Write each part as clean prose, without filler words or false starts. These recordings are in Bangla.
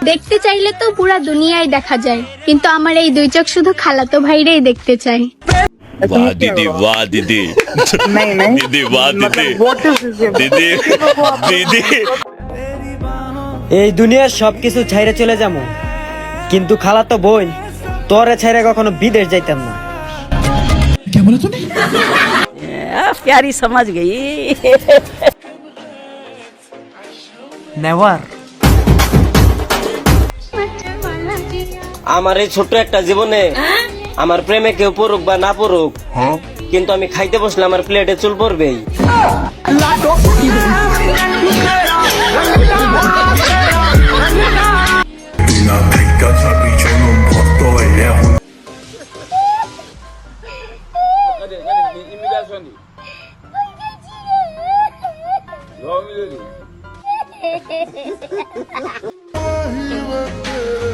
দেখতে চাইলে তো পুরা দুনিয়ায় দেখা যায়, কিন্তু আমার এই দুই চোখ শুধু খালাতো ভাইরেই দেখতে চাই। वाह दीदी वाह दीदी नहीं नहीं दीदी वाह दीदी दीदी दीदी এই দুনিয়ার সবকিছু ছাইরে চলে যাবো, কিন্তু খালাতো বোন তোরে ছাইরে কখনো বিদেশ যাইতাম না। प्यारी समझ गई। নেভার। আমার এই ছোট্ট একটা জীবনে আমার প্রেমে কেউ পড়ুক বা না পড়ুক, কিন্তু আমি খাইতে বসলে আমার প্লেটে চুল পড়বেই।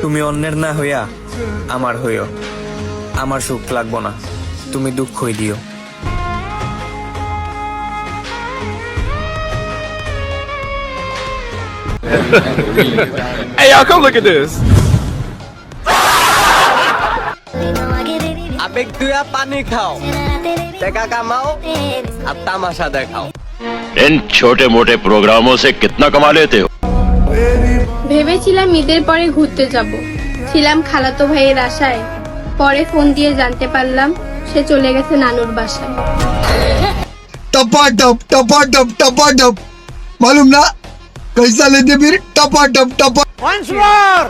তুমি অন্যের না হইয়া আমার হইও, আমার সুখ লাগবো না, তুমি দুঃখই দিও। Hey, y'all, come look at this. আবেগ দুয়া পানি খাও, টাকা কামাও আর তামাশা দেখাও। इन छोटे मोटे प्रोग्रामों से कितना कमा लेते हो? ভেবেছিলাম ঈদের পরে ঘুরতে যাব, ছিলাম খালাতো ভাইয়ের আশায়। পরে ফোন দিয়ে জানতে পারলাম সে চলে গেছে নানুর বাসায়। टपा टप मालूम ना कैसा लेते फिर टपा टप Once more!